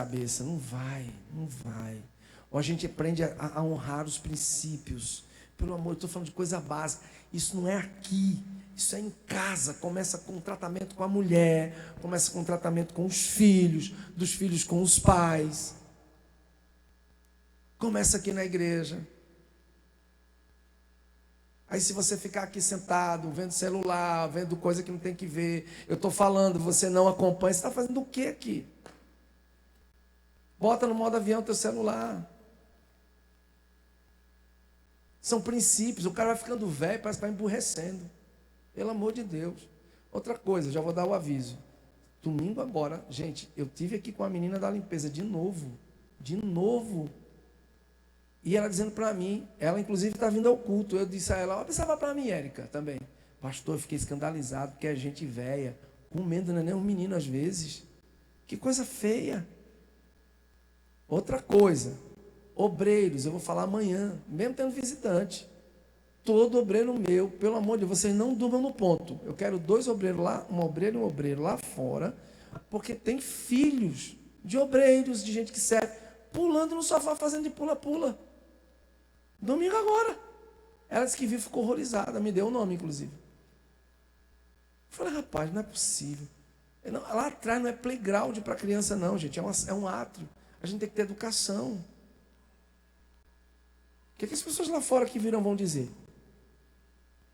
cabeça. Não vai, não vai. Ou a gente aprende a honrar os princípios. Pelo amor, eu estou falando de coisa básica. Isso não é aqui, isso é em casa. Começa com o tratamento com a mulher, começa com o tratamento com os filhos, dos filhos com os pais. Começa aqui na igreja. Aí se você ficar aqui sentado, vendo celular, vendo coisa que não tem que ver, eu estou falando, você não acompanha, você está fazendo o que aqui? Bota no modo avião teu celular. São princípios, o cara vai ficando velho, parece que vai emburrecendo. Pelo amor de Deus. Outra coisa, já vou dar o aviso. Domingo agora, gente, eu tive aqui com a menina da limpeza de novo. E ela dizendo para mim, ela inclusive está vindo ao culto. Eu disse a ela, observa para mim, Érica, também. Pastor, eu fiquei escandalizado, porque é gente velha, comendo neném um menino às vezes. Que coisa feia. Outra coisa, obreiros, eu vou falar amanhã, mesmo tendo visitante. Todo obreiro meu, pelo amor de Deus, vocês não durmam no ponto. Eu quero 2 obreiros lá, uma obreira e um obreiro lá fora, porque tem filhos de obreiros, de gente que serve, pulando no sofá, fazendo de pula-pula. Domingo agora. Ela disse que viu, ficou horrorizada, me deu o nome, inclusive. Eu falei, rapaz, não é possível. Não, lá atrás não é playground para criança, não, gente, é um átrio. A gente tem que ter educação. O que as pessoas lá fora que viram vão dizer?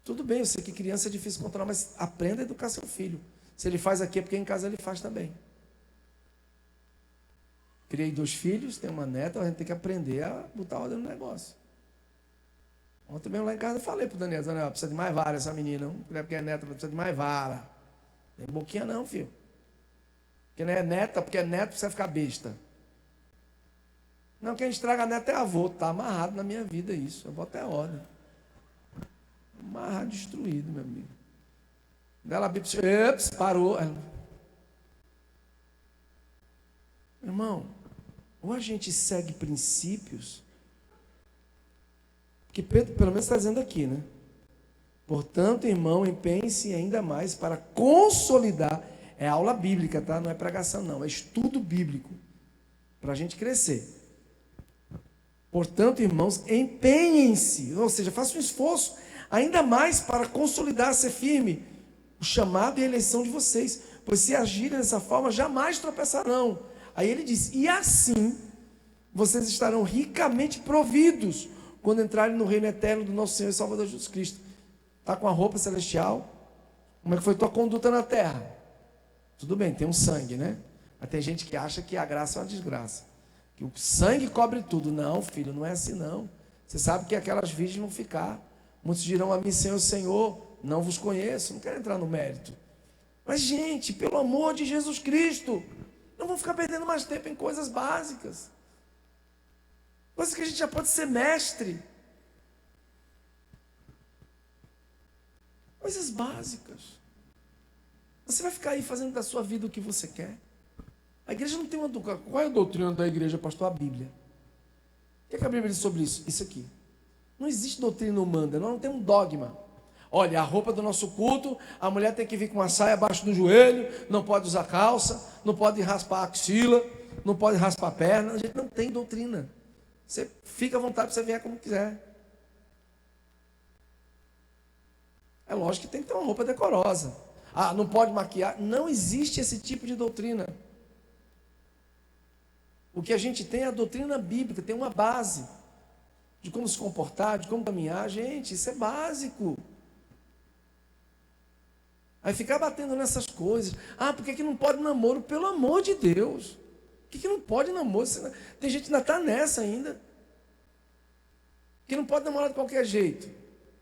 Tudo bem, eu sei que criança é difícil controlar, mas aprenda a educar seu filho. Se ele faz aqui é porque em casa ele faz também. Criei 2 filhos, tenho uma neta, a gente tem que aprender a botar ordem no negócio. Ontem mesmo lá em casa eu falei pro Daniel, precisa de mais vara essa menina, não é porque é neta, precisa de mais vara. Não tem boquinha não, filho. Porque não é neta, porque é neto, precisa ficar besta. Não, quem estraga a neta é avô, está amarrado na minha vida isso, eu boto ordem. Amarrado, destruído, meu amigo. Dela, parou. Irmão, ou a gente segue princípios, que Pedro pelo menos está dizendo aqui, né? Portanto, irmão, empenhe-se ainda mais para consolidar, é aula bíblica, tá? Não é pregação não, é estudo bíblico, para a gente crescer. Portanto, irmãos, empenhem-se, ou seja, façam um esforço ainda mais para consolidar, ser firme, o chamado e a eleição de vocês, pois se agirem dessa forma, jamais tropeçarão. Aí ele diz, e assim, vocês estarão ricamente providos, quando entrarem no reino eterno do nosso Senhor e Salvador Jesus Cristo. Está com a roupa celestial? Como é que foi tua conduta na terra? Tudo bem, tem um sangue, né? Mas tem gente que acha que a graça é uma desgraça. Que o sangue cobre tudo. Não, filho, não é assim não. Você sabe que aquelas virgens vão ficar. Muitos dirão a mim, Senhor, Senhor, não vos conheço. Não quero entrar no mérito. Mas, gente, pelo amor de Jesus Cristo, não vamos ficar perdendo mais tempo em coisas básicas. Coisas que a gente já pode ser mestre. Coisas básicas. Você vai ficar aí fazendo da sua vida o que você quer? A igreja não tem uma doutrina. Qual é a doutrina da igreja, pastor? A Bíblia. O que a Bíblia diz sobre isso? Isso aqui. Não existe doutrina humana, nós não temos um dogma. Olha, a roupa do nosso culto, a mulher tem que vir com uma saia abaixo do joelho, não pode usar calça, não pode raspar a axila, não pode raspar a perna. A gente não tem doutrina. Você fica à vontade para você vier como quiser. É lógico que tem que ter uma roupa decorosa. Ah, não pode maquiar. Não existe esse tipo de doutrina. O que a gente tem é a doutrina bíblica, tem uma base de como se comportar, de como caminhar. Gente, isso é básico. Aí ficar batendo nessas coisas. Ah, por que não pode namoro? Pelo amor de Deus. Por que não pode namoro? Tem gente que ainda está nessa ainda. Que não pode namorar de qualquer jeito.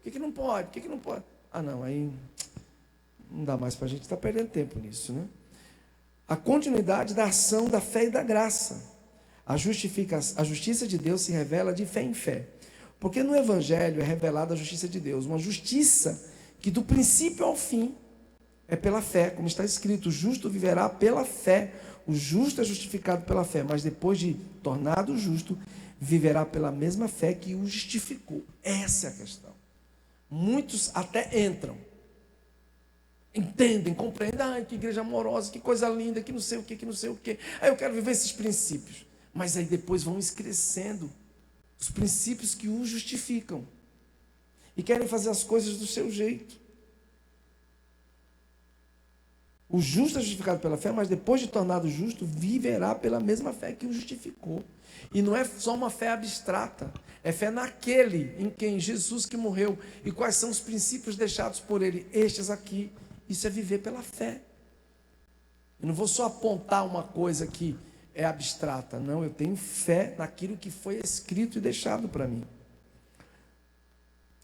Por que não pode? Por que não pode? Ah, não, aí não dá mais para a gente estar perdendo tempo nisso, né? A continuidade da ação da fé e da graça. A justiça de Deus se revela de fé em fé. Porque no Evangelho é revelada a justiça de Deus. Uma justiça que do princípio ao fim é pela fé, como está escrito, o justo viverá pela fé. O justo é justificado pela fé, mas depois de tornado justo, viverá pela mesma fé que o justificou. Essa é a questão. Muitos até entram Entendem, compreendem. Ai, que igreja amorosa, que coisa linda, que não sei o que, que não sei o que. Aí eu quero viver esses princípios. Mas aí depois vão crescendo os princípios que os justificam. E querem fazer as coisas do seu jeito. O justo é justificado pela fé, mas depois de tornado justo, viverá pela mesma fé que o justificou. E não é só uma fé abstrata, é fé naquele em quem Jesus que morreu. E quais são os princípios deixados por ele? Estes aqui. Isso é viver pela fé. Eu não vou só apontar uma coisa que é abstrata. Não, eu tenho fé naquilo que foi escrito e deixado para mim.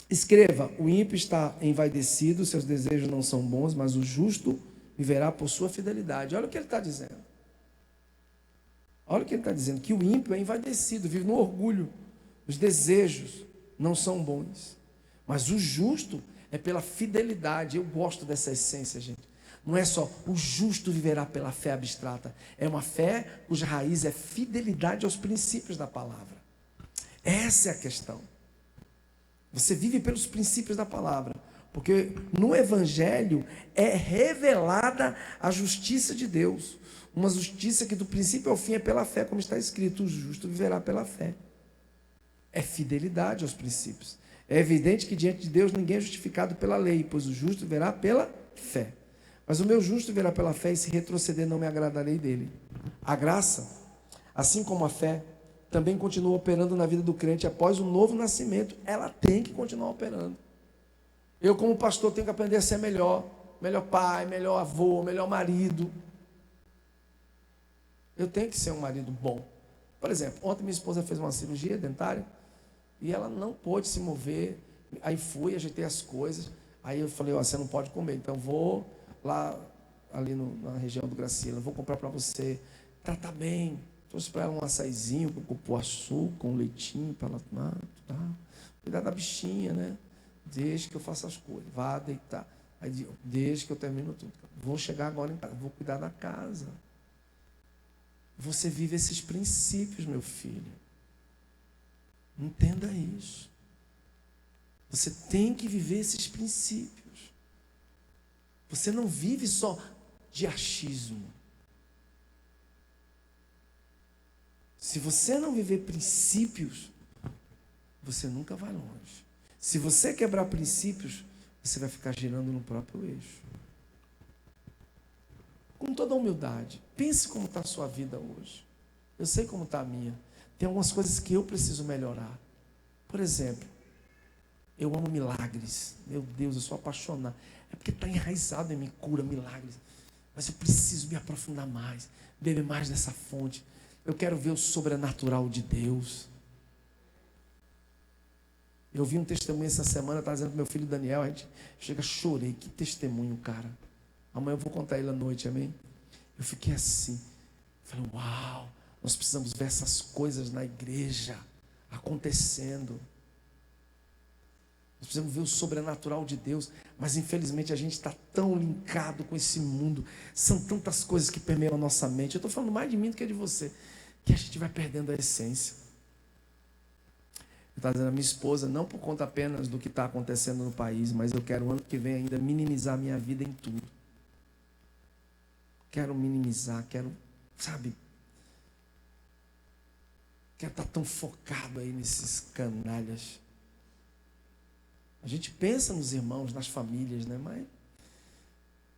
Escreva: o ímpio está envaidecido, seus desejos não são bons, mas o justo viverá por sua fidelidade. Olha o que ele está dizendo. Olha o que ele está dizendo, que o ímpio é envaidecido, vive no orgulho. Os desejos não são bons. Mas o justo é pela fidelidade. Eu gosto dessa essência, gente. Não é só o justo viverá pela fé abstrata. É uma fé cuja raiz é fidelidade aos princípios da palavra. Essa é a questão. Você vive pelos princípios da palavra. Porque no Evangelho é revelada a justiça de Deus. Uma justiça que do princípio ao fim é pela fé, como está escrito: o justo viverá pela fé. É fidelidade aos princípios. É evidente que diante de Deus ninguém é justificado pela lei, pois o justo viverá pela fé. Mas o meu justo viverá pela fé, e se retroceder não me agradarei dele. A graça, assim como a fé, também continua operando na vida do crente após o novo nascimento. Ela tem que continuar operando. Eu, como pastor, tenho que aprender a ser melhor pai, melhor avô, melhor marido. Eu tenho que ser um marido bom. Por exemplo, ontem minha esposa fez uma cirurgia dentária e ela não pôde se mover. Aí fui, ajeitei as coisas. Aí eu falei: você não pode comer, então vou lá ali na região do Graciela, vou comprar para você. Tá bem. Trouxe para ela um açaizinho com cupuaçu, com leitinho para ela tomar. Tá. Cuidar da bichinha, né? Deixa que eu faça as coisas. Vá deitar. Aí deixa que eu termino tudo. Vou chegar agora em casa, vou cuidar da casa. Você vive esses princípios, meu filho. Entenda isso. Você tem que viver esses princípios. Você não vive só de achismo. Se você não viver princípios, você nunca vai longe. Se você quebrar princípios, você vai ficar girando no próprio eixo. Com toda a humildade, pense como está a sua vida hoje. Eu sei como está a minha. Tem algumas coisas que eu preciso melhorar. Por exemplo, eu amo milagres. Meu Deus, eu sou apaixonado. É porque está enraizado em mim, cura, milagres. Mas eu preciso me aprofundar mais, beber mais dessa fonte. Eu quero ver o sobrenatural de Deus. Eu vi um testemunho essa semana, estava dizendo para meu filho Daniel, a gente chega, chorei, que testemunho, cara. Amanhã eu vou contar ele à noite, amém? Eu fiquei assim, falei: uau, nós precisamos ver essas coisas na igreja acontecendo. Nós precisamos ver o sobrenatural de Deus, mas infelizmente a gente está tão linkado com esse mundo, são tantas coisas que permeiam a nossa mente. Eu estou falando mais de mim do que de você, que a gente vai perdendo a essência. Eu estava dizendo a minha esposa, não por conta apenas do que está acontecendo no país, mas eu quero, ano que vem, ainda minimizar a minha vida em tudo. Quero minimizar, quero estar tão focado aí nesses canalhas. A gente pensa nos irmãos, nas famílias, né? Mas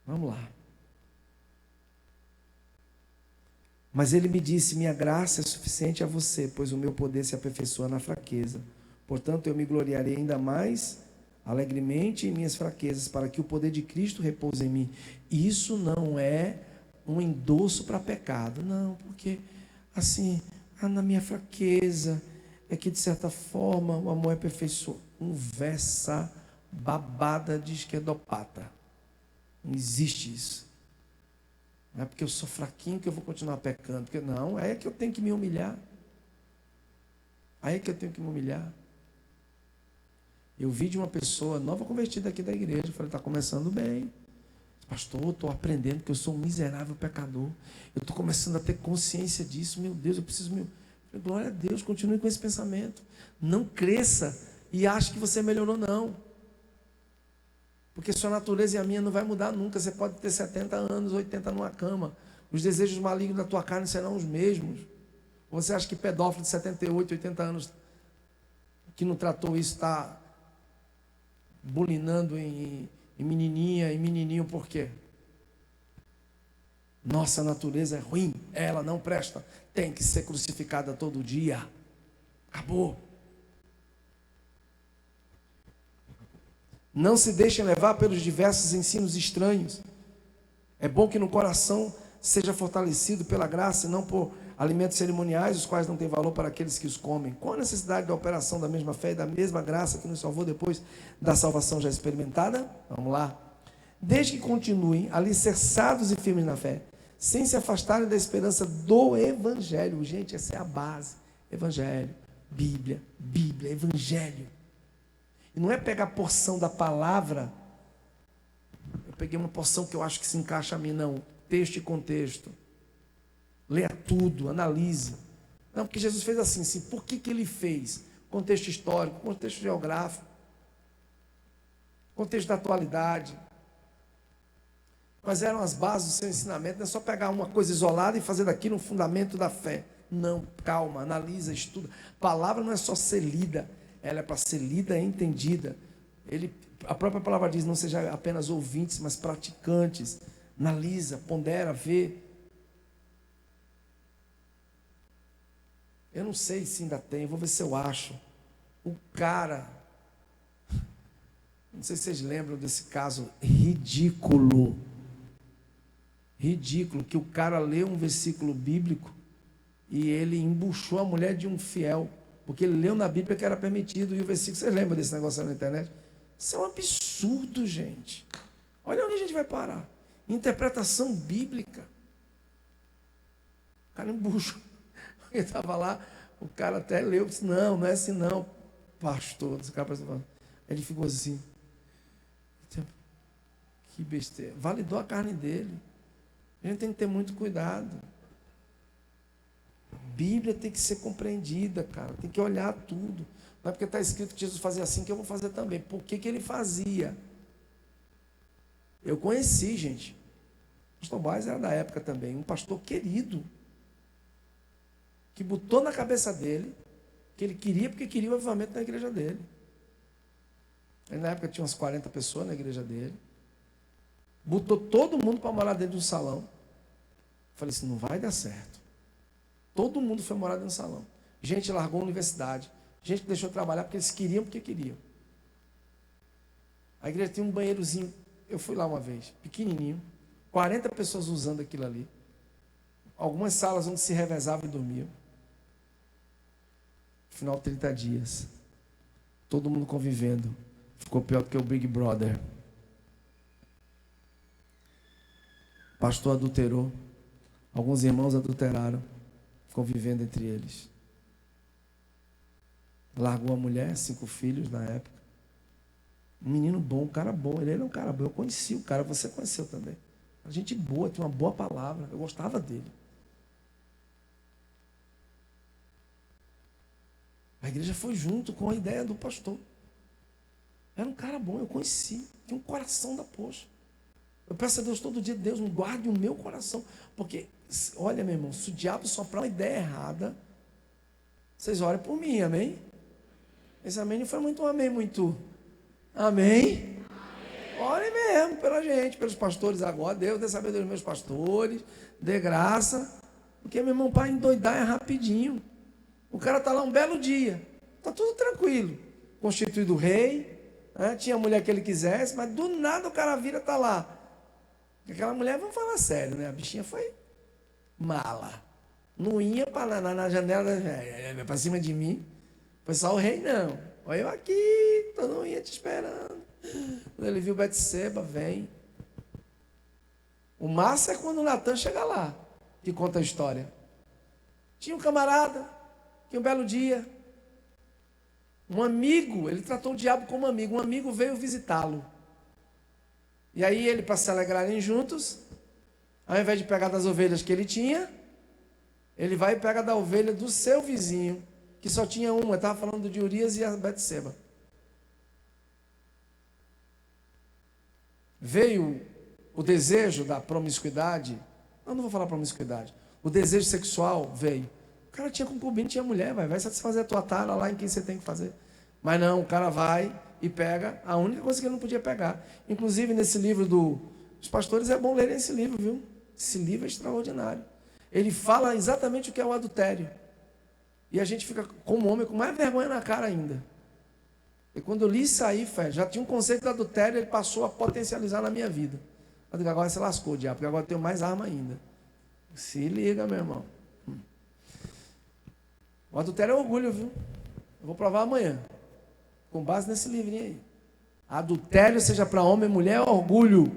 vamos lá. Mas ele me disse: minha graça é suficiente a você, pois o meu poder se aperfeiçoa na fraqueza. Portanto, eu me gloriarei ainda mais alegremente em minhas fraquezas, para que o poder de Cristo repouse em mim. Isso não é um endosso para pecado, não, porque assim, na minha fraqueza é que de certa forma o amor é aperfeiçoado. Conversa babada de esquerdopata. Não existe isso. Não é porque eu sou fraquinho que eu vou continuar pecando. Porque não, aí é que eu tenho que me humilhar. Aí é que eu tenho que me humilhar. Eu vi de uma pessoa nova convertida aqui da igreja. Eu falei: está começando bem. Pastor, eu estou aprendendo que eu sou um miserável pecador. Eu estou começando a ter consciência disso. Meu Deus, eu preciso me... Falei: glória a Deus, continue com esse pensamento. Não cresça e ache que você melhorou, não. Porque sua natureza e a minha não vai mudar nunca. Você pode ter 70 anos, 80 numa cama. Os desejos malignos da tua carne serão os mesmos. Você acha que pedófilo de 78, 80 anos que não tratou isso está bulinando em menininha e menininho por quê? Nossa natureza é ruim, ela não presta, tem que ser crucificada todo dia. Acabou. Não se deixem levar pelos diversos ensinos estranhos. É bom que no coração seja fortalecido pela graça e não por alimentos cerimoniais, os quais não têm valor para aqueles que os comem. Qual a necessidade da operação da mesma fé e da mesma graça que nos salvou depois da salvação já experimentada? Vamos lá. Desde que continuem alicerçados e firmes na fé, sem se afastarem da esperança do Evangelho. Gente, essa é a base. Evangelho, Bíblia, Bíblia, Evangelho. E não é pegar porção da palavra. Eu peguei uma porção que eu acho que se encaixa a mim, não. Texto e contexto. Leia tudo, analise. Não, porque Jesus fez assim, por que ele fez? Contexto histórico, contexto geográfico, contexto da atualidade. Quais eram as bases do seu ensinamento? Não é só pegar uma coisa isolada e fazer daquilo um fundamento da fé. Não, calma, analisa, estuda. Palavra não é só ser lida, ela é para ser lida e entendida. A própria palavra diz, não seja apenas ouvintes, mas praticantes. Analisa, pondera, vê. Eu não sei se ainda tem, vou ver se eu acho. O cara, não sei se vocês lembram desse caso ridículo, que o cara leu um versículo bíblico e ele embuchou a mulher de um fiel, porque ele leu na Bíblia que era permitido, e o versículo, vocês lembram desse negócio na internet? Isso é um absurdo, gente. Olha onde a gente vai parar. Interpretação bíblica. O cara embuchou. Ele estava lá, o cara até leu, disse, não é assim não, pastor. Esse cara ele ficou assim, que besteira. Validou a carne dele. A gente tem que ter muito cuidado. Bíblia tem que ser compreendida, cara. Tem que olhar tudo. Não é porque está escrito que Jesus fazia assim que eu vou fazer também. Por que ele fazia? Eu conheci, gente. O pastor Baez era da época também. Um pastor querido. Que botou na cabeça dele que ele queria, porque queria o avivamento na igreja dele. Ele, na época tinha umas 40 pessoas na igreja dele. Botou todo mundo para morar dentro de um salão. Falei assim, não vai dar certo. Todo mundo foi morar dentro de um salão. Gente largou a universidade. Gente que deixou de trabalhar porque eles queriam, porque queriam. A igreja tinha um banheirozinho. Eu fui lá uma vez, pequenininho. 40 pessoas usando aquilo ali. Algumas salas onde se revezavam e dormiam. Final 30 dias. Todo mundo convivendo. Ficou pior do que o Big Brother. Pastor adulterou. Alguns irmãos adulteraram. Ficou vivendo entre eles. Largou a mulher, 5 filhos na época. Um menino bom, um cara bom. Ele era um cara bom. Eu conheci o cara, você conheceu também. Uma gente boa, tinha uma boa palavra. Eu gostava dele. A igreja foi junto com a ideia do pastor. Era um cara bom, eu conheci. Tinha um coração da poxa. Eu peço a Deus todo dia, Deus me guarde o meu coração. Porque, olha meu irmão, se o diabo soprar uma ideia errada, vocês orem por mim, amém? Esse amém não foi muito um amém, muito. Amém? Orem mesmo pela gente, pelos pastores agora. Deus dê sabedoria dos meus pastores, dê graça. Porque, meu irmão, para endoidar é rapidinho. O cara está lá um belo dia, está tudo tranquilo, constituído rei, né? Tinha a mulher que ele quisesse, mas do nada o cara vira, está lá. Aquela mulher, vamos falar sério, né? A bichinha foi mala, não ia para na janela, para cima de mim, foi só o rei não, olha eu aqui, eu não ia te esperando. Quando ele viu Betseba, vem. O massa é quando o Natan chega lá, que conta a história. Tinha um camarada, que um belo dia, um amigo, ele tratou o diabo como amigo, um amigo veio visitá-lo. E aí ele, para se alegrarem juntos, ao invés de pegar das ovelhas que ele tinha, ele vai e pega da ovelha do seu vizinho, que só tinha uma, estava falando de Urias e a Betseba. veio o desejo da promiscuidade. Não vou falar promiscuidade. O desejo sexual veio. O cara tinha concubina, tinha mulher, vai satisfazer a tua tara lá em quem você tem que fazer. Mas não, o cara vai e pega a única coisa que ele não podia pegar. Inclusive, nesse livro dos pastores, é bom lerem esse livro, viu? Esse livro é extraordinário. Ele fala exatamente o que é o adultério. E a gente fica, como homem, com mais vergonha na cara ainda. E quando eu li isso aí, já tinha um conceito do adultério, ele passou a potencializar na minha vida. Eu digo, agora você lascou, diabo, porque agora eu tenho mais arma ainda. Se liga, meu irmão. O adultério é orgulho, viu? Eu vou provar amanhã. Com base nesse livrinho aí. Adultério, seja para homem ou mulher, é orgulho.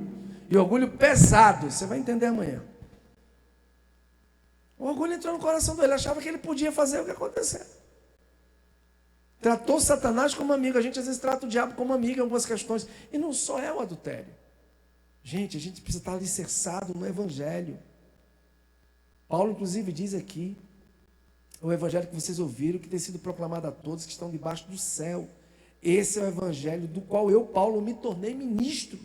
E orgulho pesado. Você vai entender amanhã. O orgulho entrou no coração dele. Achava que ele podia fazer o que aconteceu. Tratou Satanás como amigo. A gente às vezes trata o diabo como amigo em algumas questões. E não só é o adultério. Gente, a gente precisa estar alicerçado no Evangelho. Paulo, inclusive, diz aqui, o Evangelho que vocês ouviram, que tem sido proclamado a todos que estão debaixo do céu. Esse é o Evangelho do qual eu, Paulo, me tornei ministro.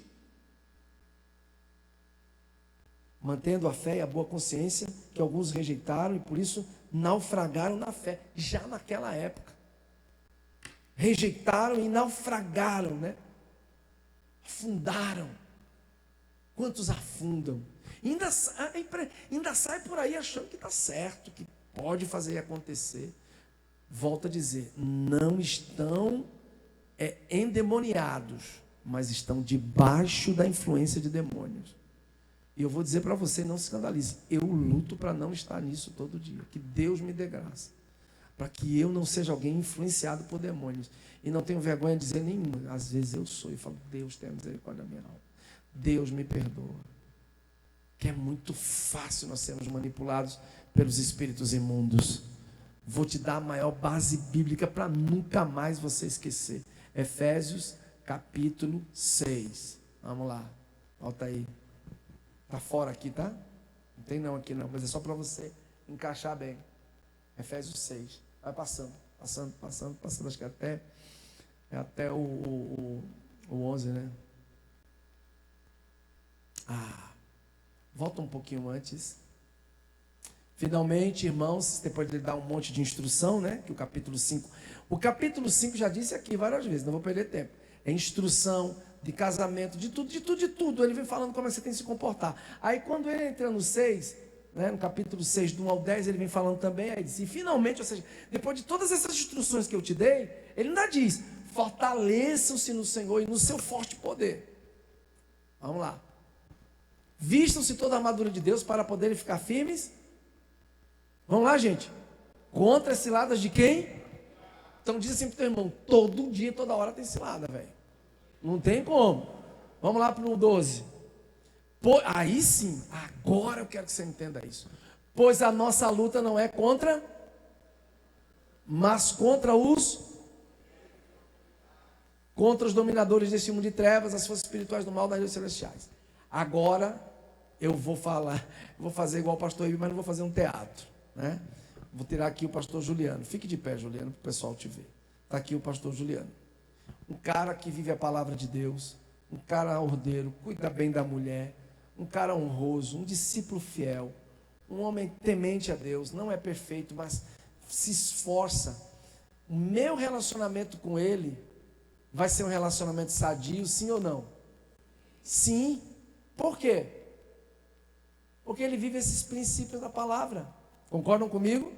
Mantendo a fé e a boa consciência, que alguns rejeitaram e por isso naufragaram na fé, já naquela época. Rejeitaram e naufragaram, né? Afundaram. Quantos afundam? Ainda sai por aí achando que está certo, que pode fazer acontecer. Volto a dizer, não estão endemoniados, mas estão debaixo da influência de demônios. E eu vou dizer para você, não se escandalize, eu luto para não estar nisso todo dia. Que Deus me dê graça, para que eu não seja alguém influenciado por demônios. E não tenho vergonha de dizer nenhuma. Às vezes eu sou e falo, Deus tenha misericórdia da minha alma. Deus me perdoa. Que é muito fácil nós sermos manipulados pelos espíritos imundos. Vou te dar a maior base bíblica para nunca mais você esquecer. Efésios capítulo 6. Vamos lá. Volta aí. Está fora aqui, tá? Não tem não aqui não, mas é só para você encaixar bem. Efésios 6. Vai passando. Acho que até o 11, né? Volta um pouquinho antes. Finalmente, irmãos, depois de dar um monte de instrução, né? Que o capítulo 5. O capítulo 5 já disse aqui várias vezes, não vou perder tempo. É instrução de casamento, de tudo. Ele vem falando como é que você tem que se comportar. Aí quando ele entra no 6, né, no capítulo 6, do 1 ao 10, ele vem falando também, aí diz, e finalmente, ou seja, depois de todas essas instruções que eu te dei, ele ainda diz, fortaleçam-se no Senhor e no seu forte poder. Vamos lá. Vistam-se toda a armadura de Deus para poderem ficar firmes. Vamos lá, gente. Contra as ciladas de quem? Então diz assim para o teu irmão, todo dia, toda hora tem cilada, velho. Não tem como. Vamos lá para o 12. Aí sim, agora eu quero que você entenda isso. Pois a nossa luta não é contra, mas contra os dominadores desse mundo de trevas, as forças espirituais do mal das regiões celestiais. Agora eu vou fazer igual o pastor Ibi, mas não vou fazer um teatro, né? Vou tirar aqui o pastor Juliano. Fique de pé, Juliano, para o pessoal te ver. Está aqui o pastor Juliano. Um cara que vive a palavra de Deus, um cara ordeiro, cuida bem da mulher, um cara honroso, um discípulo fiel, um homem temente a Deus, não é perfeito, mas se esforça. O meu relacionamento com ele vai ser um relacionamento sadio, sim ou não? Sim. Por quê? Porque ele vive esses princípios da palavra. Concordam comigo?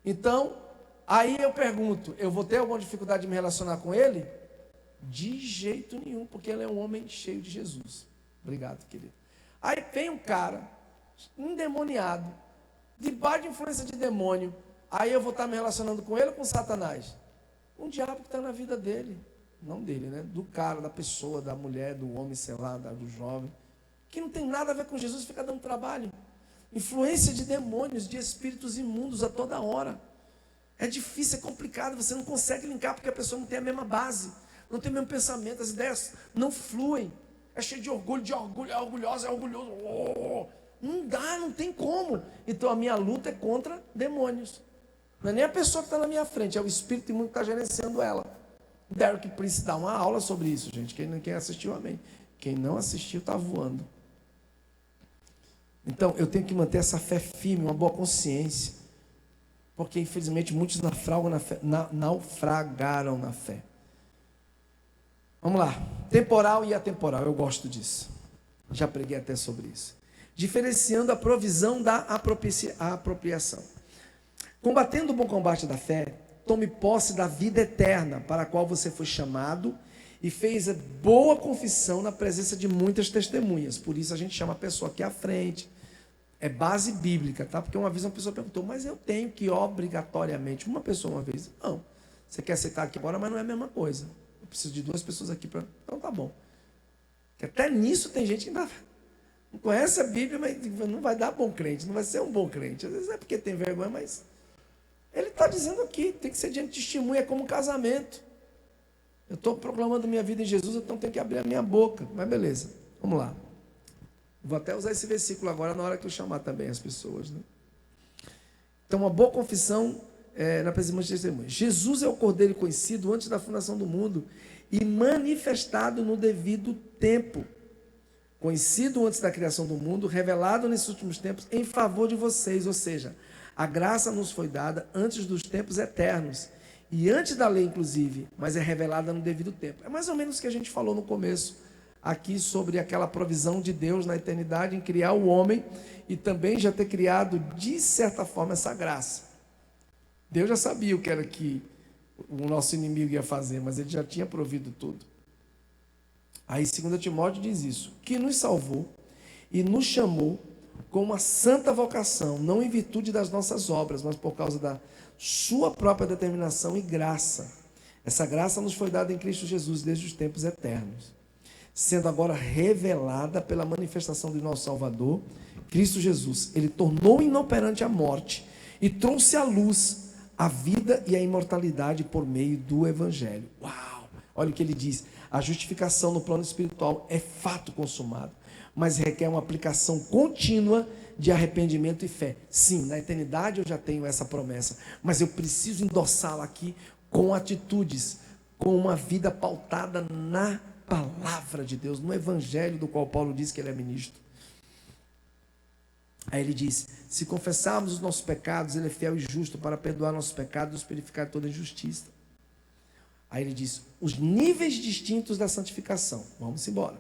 Então, aí eu pergunto, eu vou ter alguma dificuldade de me relacionar com ele? De jeito nenhum, porque ele é um homem cheio de Jesus. Obrigado, querido. Aí vem um cara endemoniado, debaixo de influência de demônio. Aí eu vou estar me relacionando com ele ou com Satanás? Um diabo que está na vida dele. Não dele, né? Do cara, da pessoa, da mulher, do homem, sei lá, do jovem. Que não tem nada a ver com Jesus, fica dando trabalho. Influência de demônios, de espíritos imundos a toda hora. É difícil, é complicado, você não consegue linkar porque a pessoa não tem a mesma base, não tem o mesmo pensamento, as ideias não fluem. É cheio de orgulho, é orgulhoso, é orgulhoso. Não dá, não tem como. Então a minha luta é contra demônios. Não é nem a pessoa que está na minha frente, é o espírito imundo que está gerenciando ela. Derek Prince dá uma aula sobre isso, gente. Quem assistiu, amém. Quem não assistiu está voando. Então, eu tenho que manter essa fé firme, uma boa consciência. Porque, infelizmente, muitos naufragaram na fé. Vamos lá. Temporal e atemporal, eu gosto disso. Já preguei até sobre isso. Diferenciando a provisão da apropriação. Combatendo o bom combate da fé, tome posse da vida eterna, para a qual você foi chamado e fez a boa confissão na presença de muitas testemunhas. Por isso a gente chama a pessoa aqui à frente. É base bíblica, tá? Porque uma vez uma pessoa perguntou, mas eu tenho que obrigatoriamente, uma pessoa uma vez, não, você quer aceitar aqui agora, mas não é a mesma coisa. Eu preciso de 2 pessoas aqui para. Então tá bom. Porque até nisso tem gente que não conhece a Bíblia, mas não vai dar bom crente, não vai ser um bom crente. Às vezes é porque tem vergonha, mas ele está dizendo aqui, tem que ser diante de testemunha, é como um casamento. Eu estou proclamando minha vida em Jesus, então tenho que abrir a minha boca. Mas beleza, vamos lá. Vou até usar esse versículo agora na hora que eu chamar também as pessoas, né? Então, uma boa confissão na presença de testemunhas. Jesus é o Cordeiro conhecido antes da fundação do mundo e manifestado no devido tempo. Conhecido antes da criação do mundo, revelado nesses últimos tempos em favor de vocês. Ou seja, a graça nos foi dada antes dos tempos eternos e antes da lei, inclusive, mas é revelada no devido tempo. É mais ou menos o que a gente falou no começo aqui sobre aquela provisão de Deus na eternidade em criar o homem e também já ter criado, de certa forma, essa graça. Deus já sabia o que era que o nosso inimigo ia fazer, mas ele já tinha provido tudo. Aí 2 Timóteo diz isso, que nos salvou e nos chamou com uma santa vocação, não em virtude das nossas obras, mas por causa da sua própria determinação e graça. Essa graça nos foi dada em Cristo Jesus desde os tempos eternos, sendo agora revelada pela manifestação de nosso Salvador, Cristo Jesus. Ele tornou inoperante a morte e trouxe à luz a vida e a imortalidade por meio do Evangelho. Uau! Olha o que ele diz. A justificação no plano espiritual é fato consumado, mas requer uma aplicação contínua de arrependimento e fé. Sim, na eternidade eu já tenho essa promessa, mas eu preciso endossá-la aqui com atitudes, com uma vida pautada na palavra de Deus, no Evangelho do qual Paulo diz que ele é ministro. Aí ele diz, se confessarmos os nossos pecados, ele é fiel e justo para perdoar nossos pecados e nos purificar de toda injustiça. Aí ele diz, os níveis distintos da santificação. Vamos embora.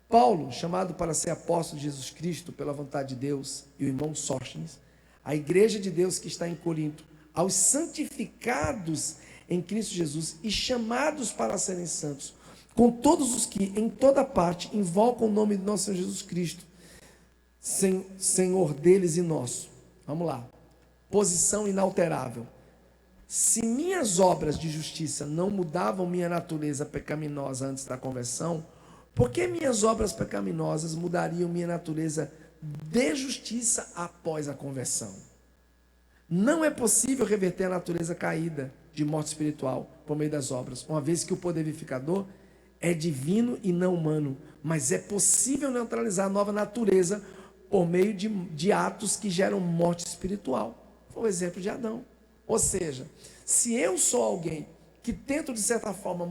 Paulo, chamado para ser apóstolo de Jesus Cristo pela vontade de Deus, e o irmão Sóstenes, a igreja de Deus que está em Corinto, aos santificados em Cristo Jesus e chamados para serem santos, com todos os que em toda parte invocam o nome de nosso Senhor Jesus Cristo, Senhor deles e nosso. Vamos lá. Posição inalterável. Se minhas obras de justiça não mudavam minha natureza pecaminosa antes da conversão, por que minhas obras pecaminosas mudariam minha natureza de justiça após a conversão? Não é possível reverter a natureza caída de morte espiritual por meio das obras, uma vez que o poder vivificador é divino e não humano, mas é possível neutralizar a nova natureza por meio de atos que geram morte espiritual. Foi o exemplo de Adão. Ou seja, se eu sou alguém que tento, de certa forma,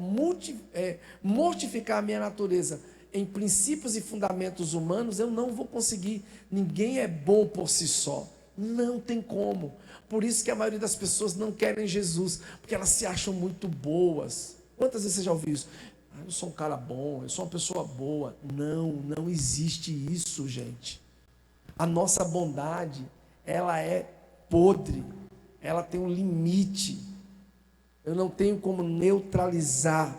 mortificar a minha natureza em princípios e fundamentos humanos, eu não vou conseguir. Ninguém é bom por si só. Não tem como. Por isso que a maioria das pessoas não querem Jesus, porque elas se acham muito boas. Quantas vezes você já ouviu isso? Eu sou um cara bom, eu sou uma pessoa boa. Não existe isso, gente. A nossa bondade, ela é podre. Ela tem um limite. Eu não tenho como neutralizar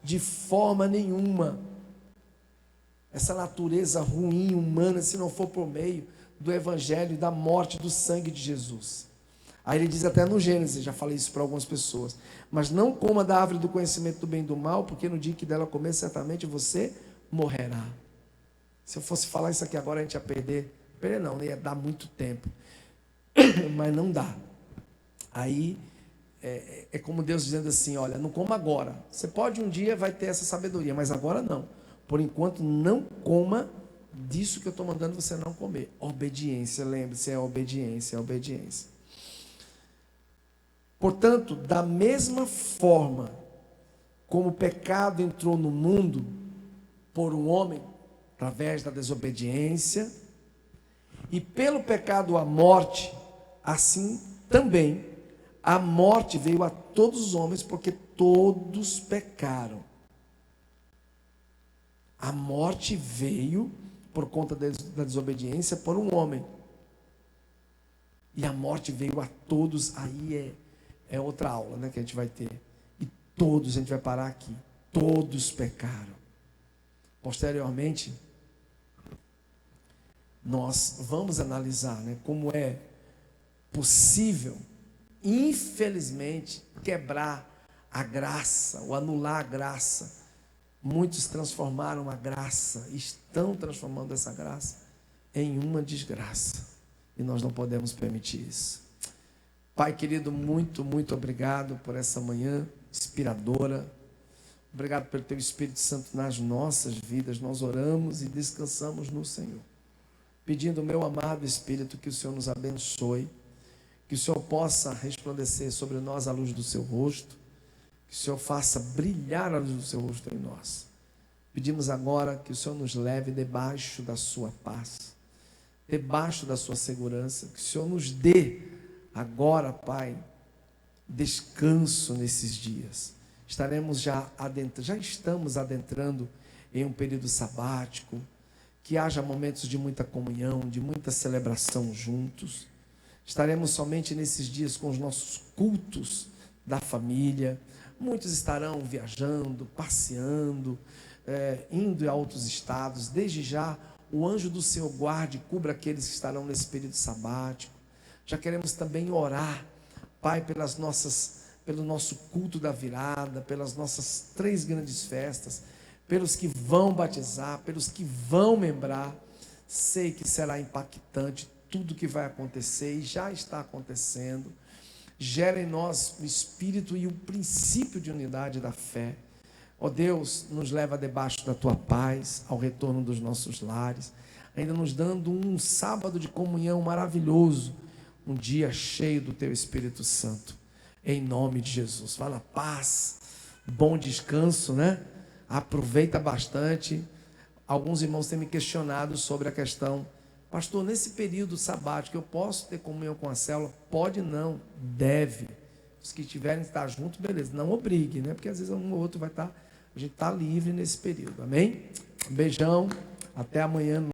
de forma nenhuma essa natureza ruim, humana, se não for por meio do Evangelho, da morte, do sangue de Jesus. Aí ele diz até no Gênesis, já falei isso para algumas pessoas, mas não coma da árvore do conhecimento do bem e do mal, porque no dia que dela comer, certamente você morrerá. Se eu fosse falar isso aqui agora, a gente ia perder não, ia dar muito tempo, mas não dá. Aí é como Deus dizendo assim, olha, não coma agora, você pode um dia vai ter essa sabedoria, mas agora não, por enquanto não coma disso que eu estou mandando você não comer. Obediência, lembre-se, é obediência, é obediência. Portanto, da mesma forma como o pecado entrou no mundo, por um homem, através da desobediência, e pelo pecado a morte, assim também a morte veio a todos os homens, porque todos pecaram. A morte veio por conta da desobediência por um homem. E a morte veio a todos, aí é outra aula, né, que a gente vai ter. E todos, a gente vai parar aqui, todos pecaram. Posteriormente, nós vamos analisar, né, como é possível, infelizmente, quebrar a graça, ou anular a graça. Muitos transformaram a graça, estão transformando essa graça em uma desgraça. E nós não podemos permitir isso. Pai querido, muito, muito obrigado por essa manhã inspiradora. Obrigado pelo Teu Espírito Santo nas nossas vidas. Nós oramos e descansamos no Senhor. Pedindo, meu amado Espírito, que o Senhor nos abençoe. Que o Senhor possa resplandecer sobre nós a luz do Seu rosto. Que o Senhor faça brilhar a luz do Seu rosto em nós. Pedimos agora que o Senhor nos leve debaixo da Sua paz, debaixo da Sua segurança. Que o Senhor nos dê agora, Pai, descanso nesses dias. Já estamos adentrando em um período sabático. Que haja momentos de muita comunhão, de muita celebração juntos. Estaremos somente nesses dias com os nossos cultos da família. Muitos estarão viajando, passeando, indo a outros estados. Desde já, o anjo do Senhor guarde e cubra aqueles que estarão nesse período sabático. Já queremos também orar, Pai, pelo nosso culto da virada, pelas nossas 3 grandes festas, pelos que vão batizar, pelos que vão membrar. Sei que será impactante tudo que vai acontecer e já está acontecendo. Gera em nós o espírito e o princípio de unidade da fé. Ó Deus, nos leva debaixo da Tua paz, ao retorno dos nossos lares, ainda nos dando um sábado de comunhão maravilhoso, um dia cheio do Teu Espírito Santo, em nome de Jesus. Fala paz, bom descanso, né? Aproveita bastante. Alguns irmãos têm me questionado sobre a questão: pastor, nesse período sabático eu posso ter comunhão com a célula? Pode não, deve. Os que tiverem que estar juntos, beleza, não obrigue, né? Porque às vezes um ou outro vai estar, a gente está livre nesse período, amém? Um beijão, até amanhã.